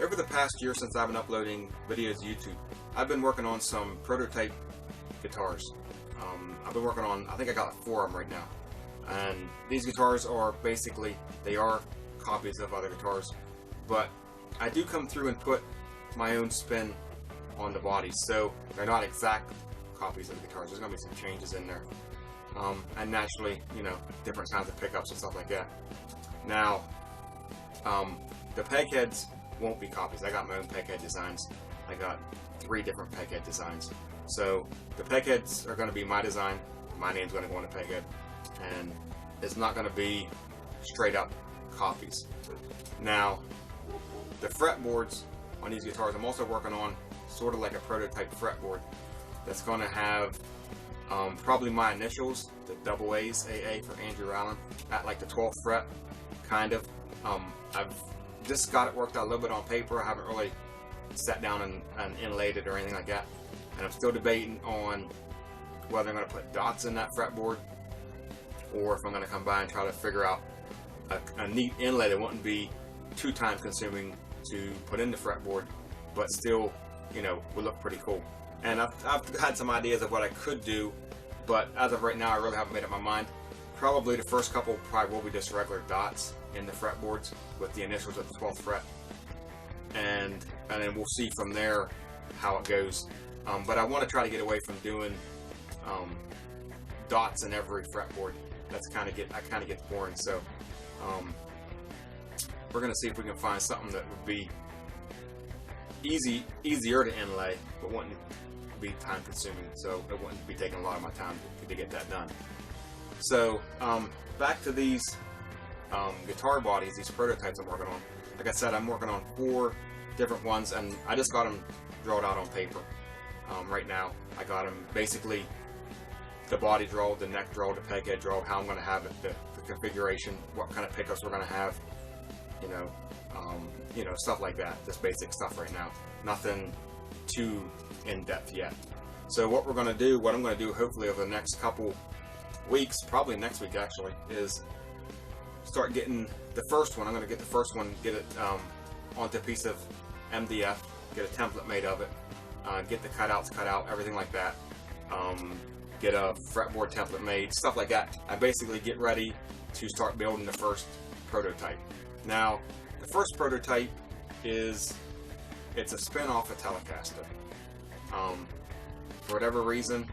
Over the past year since I've been uploading videos to YouTube, I've been working on some prototype guitars. I've been working on, I think I got 4 of them right now. And these guitars are basically, they are copies of other guitars, but I do come through and put my own spin on the bodies, so they're not exact copies of the guitars. There's going to be some changes in there. And naturally, you know, different kinds of pickups and stuff like that. Now, the peg heads won't be copies. I got my own peg head designs. I got 3 different peg head designs. So the peg heads are going to be my design. My name's going to go on the peg head, and it's not going to be straight up copies. Now, the fretboards on these guitars, I'm also working on sort of like a prototype fretboard that's going to have probably my initials, the double A's, AA for Andrew Allen, at like the 12th fret, kind of. I've just got it worked out a little bit on paper. I haven't really sat down and inlaid it or anything like that. And I'm still debating on whether I'm going to put dots in that fretboard, or if I'm going to come by and try to figure out a neat inlay that wouldn't be too time consuming to put in the fretboard, but still, you know, would look pretty cool. And I've had some ideas of what I could do, but as of right now, I really haven't made up my mind. Probably the first couple probably will be just regular dots in the fretboards with the initials at the 12th fret, and then we'll see from there how it goes. But I want to try to get away from doing dots in every fretboard. That kind of gets boring. So we're gonna see if we can find something that would be easier to inlay, but wouldn't be time consuming. So it wouldn't be taking a lot of my time to get that done. So back to these guitar bodies, these prototypes I'm working on. Like I said, I'm working on 4 different ones, and I just got them drawn out on paper. Right now, I got them basically the body draw, the neck draw, the peg head draw, how I'm going to have it, the configuration, what kind of pickups we're going to have, you know, stuff like that. Just basic stuff right now. Nothing too in depth yet. So what I'm going to do hopefully over the next couple weeks, probably next week actually, is start getting the first one. I'm going to get the first one, get it onto a piece of MDF, get a template made of it, get the cutouts cut out, everything like that, get a fretboard template made, stuff like that. I basically get ready to start building the first prototype. Now, the first prototype it's a spin-off of Telecaster. For whatever reason,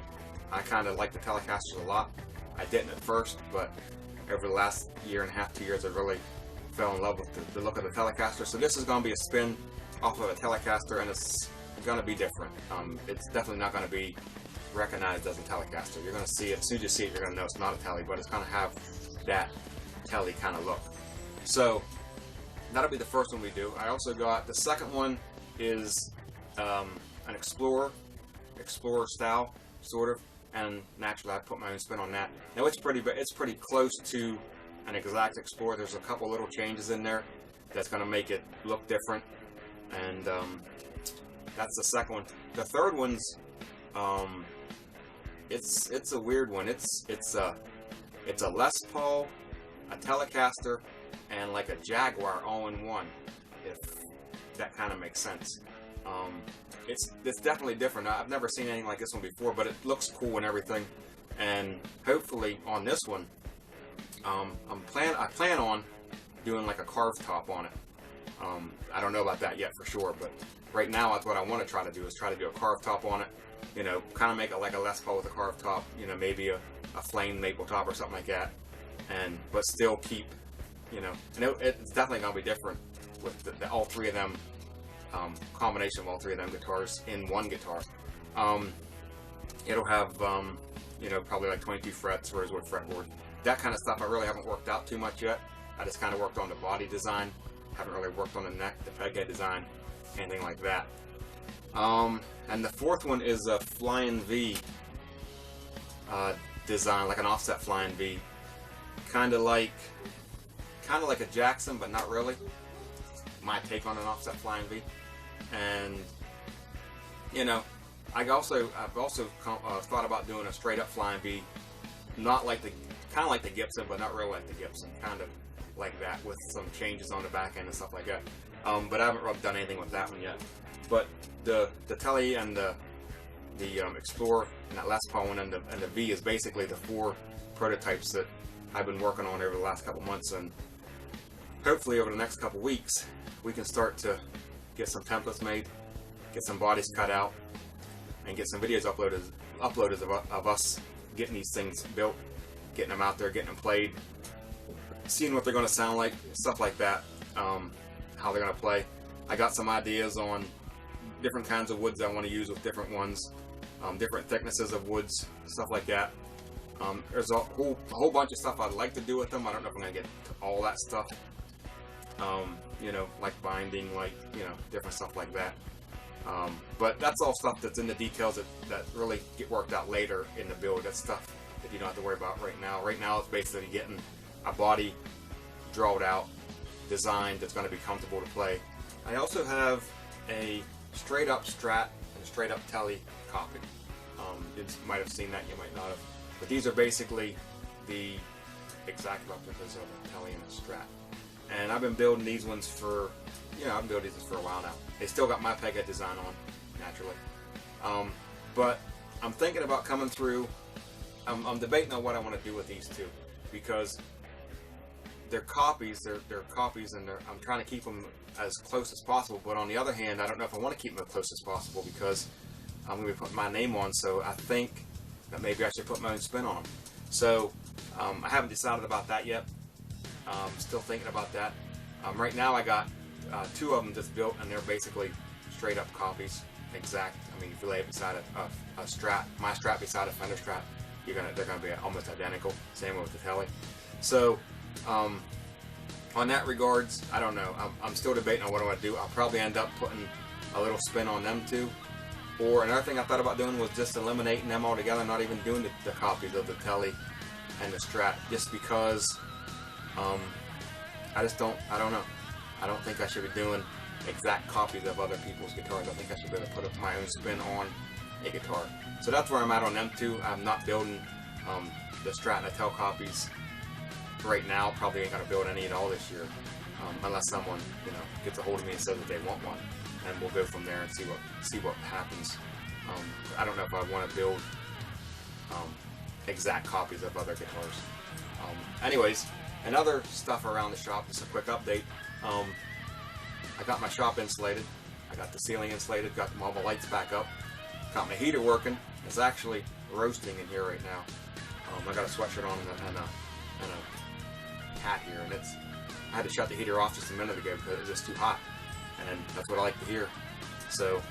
I kind of like the Telecasters a lot. I didn't at first, but over the last year and a half, 2 years, I really fell in love with the look of the Telecaster. So this is going to be a spin off of a Telecaster, and it's going to be different. It's definitely not going to be recognized as a Telecaster. You're going to see it, as soon as you see it, you're going to know it's not a Tele, but it's going to have that Tele kind of look. So that'll be the first one we do. I also got, the second one is an Explorer style, sort of, and naturally I put my own spin on that. Now it's pretty close to an exact Explorer. There's a couple little changes in there that's going to make it look different, and that's the second one. The third one's it's a weird one. It's a Les Paul, a Telecaster, and like a Jaguar all in one, if that kind of makes sense. It's definitely different. I've never seen anything like this one before, but it looks cool and everything. And hopefully on this one, I plan on doing like a carved top on it. I don't know about that yet for sure, but right now that's what I want to try to do, is try to do a carved top on it. You know, kind of make it like a Les Paul with a carved top. You know, maybe a flame maple top or something like that, but still keep, you know, and it's definitely gonna be different with all 3 of them, combination of all 3 of them guitars in one guitar. It'll have you know, probably like 22 frets, whereas with fretboard. That kind of stuff I really haven't worked out too much yet. I just kind of worked on the body design. Haven't really worked on the neck, the peg head design, anything like that. And the fourth one is a Flying V design, like an offset Flying V, kind of like a Jackson, but not really. My take on an offset Flying V. And you know, I've also thought about doing a straight up Flying V, not like kind of like the Gibson, but not really like the Gibson, kind of like that, with some changes on the back end and stuff like that. but I haven't really done anything with that one yet. But the Tele and the Explorer and that Les Paul one and the V is basically the 4 prototypes that I've been working on over the last couple months, and hopefully over the next couple weeks we can start to get some templates made, get some bodies cut out, and get some videos uploaded of us getting these things built, getting them out there, getting them played, seeing what they're going to sound like, stuff like that, how they're going to play. I got some ideas on different kinds of woods I want to use with different ones, different thicknesses of woods, stuff like that. There's a whole bunch of stuff I'd like to do with them. I don't know if I'm going to get to all that stuff, you know, like binding, like, you know, different stuff like that. But that's all stuff that's in the details that really get worked out later in the build. That's stuff that you don't have to worry about right now. Right now it's basically getting a body drawn out, designed, that's going to be comfortable to play. I also have a straight up Strat and a straight up Tele copy. You might have seen that, you might not have. But these are basically the exact replicas of a Tele and a Strat. And I've been building these ones for, you know, I've been building these for a while now. They still got my peghead design on, naturally. But I'm thinking about coming through, I'm debating on what I want to do with these two, because they're copies, they're copies, and I'm trying to keep them as close as possible. But on the other hand, I don't know if I want to keep them as close as possible, because I'm going to be putting my name on, so I think that maybe I should put my own spin on them. So I haven't decided about that yet. Still thinking about that. Right now I got 2 of them just built, and they're basically straight up copies, exact. I mean, if you lay it beside a Strat, my Strat beside a Fender Strat, they're gonna be almost identical. Same with the Tele. So on that regards, I don't know. I'm still debating on what I want to do. I'll probably end up putting a little spin on them too. Or another thing I thought about doing was just eliminating them altogether, not even doing the copies of the Tele and the Strat, just because I don't know. I don't think I should be doing exact copies of other people's guitars. I think I should be able to put up my own spin on a guitar. So that's where I'm at on them two. I'm not building the Strat and the Tele copies right now. Probably ain't gonna build any at all this year, unless someone, you know, gets a hold of me and says that they want one, and we'll go from there and see what happens. I don't know if I want to build exact copies of other guitars. Anyways, another stuff around the shop, just a quick update. I got my shop insulated, I got the ceiling insulated, got all the lights back up, got my heater working. It's actually roasting in here right now. I got a sweatshirt on and a hat here, and I had to shut the heater off just a minute ago because it was just too hot, and that's what I like to hear. So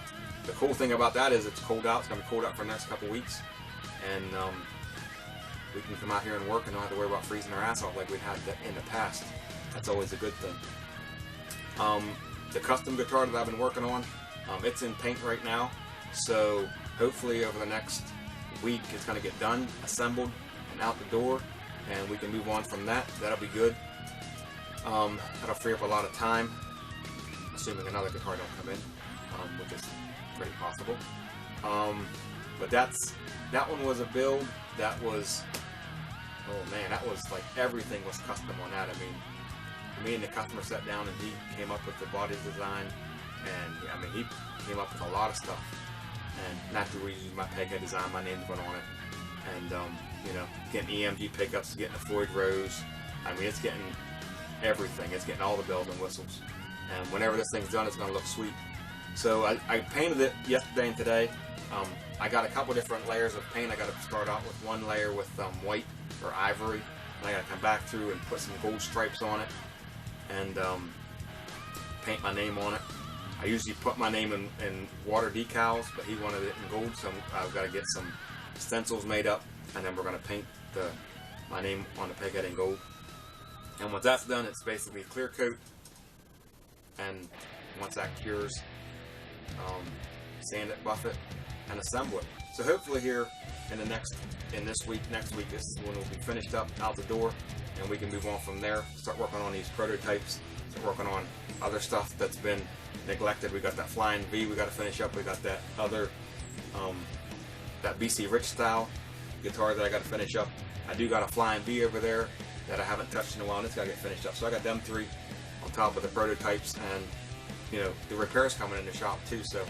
the cool thing about that is it's cold out. It's going to be cold out for the next couple weeks, and we can come out here and work and not have to worry about freezing our ass off like we had in the past. That's always a good thing. The custom guitar that I've been working on, it's in paint right now, so hopefully over the next week it's going to get done, assembled, and out the door, and we can move on from that. That'll be good. That'll free up a lot of time, assuming another guitar don't come in, which is pretty possible. But that one was a build that was, oh man, that was like everything was custom on that. I mean, me and the customer sat down and he came up with the body design, and I mean, he came up with a lot of stuff. And naturally, we used my peghead design, my name's went on it, and you know, getting EMG pickups, getting the Floyd Rose. I mean, it's getting everything. It's getting all the bells and whistles. And whenever this thing's done, it's going to look sweet. So I painted it yesterday and today. I got a couple different layers of paint. I got to start out with one layer with white or ivory, and I got to come back through and put some gold stripes on it, and paint my name on it. I usually put my name in water decals, but he wanted it in gold, so I've got to get some stencils made up, and then we're going to paint my name on the peghead in gold. And once that's done, it's basically a clear coat, and once that cures, sand it, buff it, and assemble it. So hopefully here in next week, this is when we'll be finished up, out the door, and we can move on from there, start working on these prototypes, start working on other stuff that's been neglected. We got that Flying V we got to finish up. We got that other that BC Rich style guitar that I got to finish up. I do got a Flying V over there that I haven't touched in a while, and it's got to get finished up. So I got them three on top of the prototypes, and you know, the repairs coming in the shop too. So,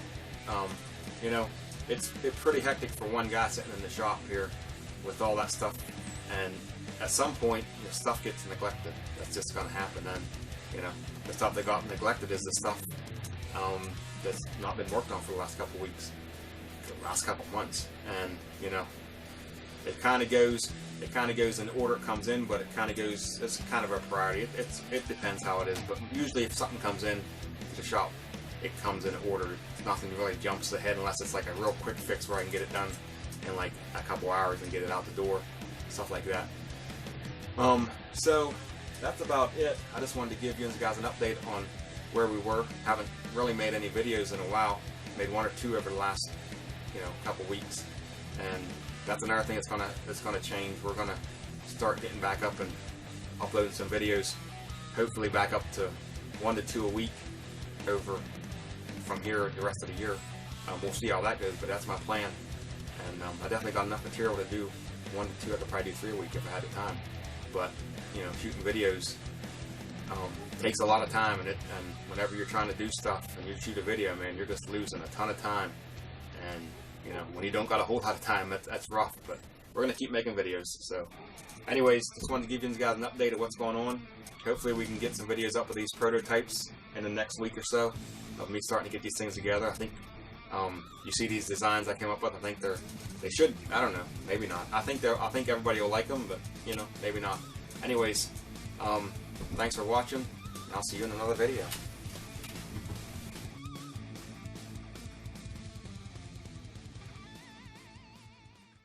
you know, it's pretty hectic for one guy sitting in the shop here with all that stuff. And at some point, the stuff gets neglected. That's just going to happen. And you know, the stuff that got neglected is the stuff that's not been worked on for the last couple weeks, the last couple months. And you know, it kind of goes in the order it comes in, but it kind of goes, it's kind of a priority. It depends how it is, but usually if something comes in to the shop, it comes in order. Nothing really jumps ahead unless it's like a real quick fix where I can get it done in like a couple hours and get it out the door, stuff like that. So that's about it. I just wanted to give you guys an update on where we were. Haven't really made any videos in a while. Made one or two over the last, you know, couple weeks, and that's another thing that's gonna change. We're gonna start getting back up and uploading some videos. Hopefully back up to 1 to 2 a week over from here the rest of the year. We'll see how that goes, but that's my plan. And I definitely got enough material to do 1 to 2. I could probably do 3 a week if I had the time. But you know, shooting videos takes a lot of time, and whenever you're trying to do stuff and you shoot a video, man, you're just losing a ton of time. And you know, when you don't got a whole lot of time, that's rough. But we're gonna keep making videos. So, anyways, just wanted to give you guys an update of what's going on. Hopefully, we can get some videos up of these prototypes in the next week or so of me starting to get these things together. I think you see these designs I came up with. I think they should. I don't know. Maybe not. I think everybody will like them, but you know, maybe not. Anyways, thanks for watching. I'll see you in another video.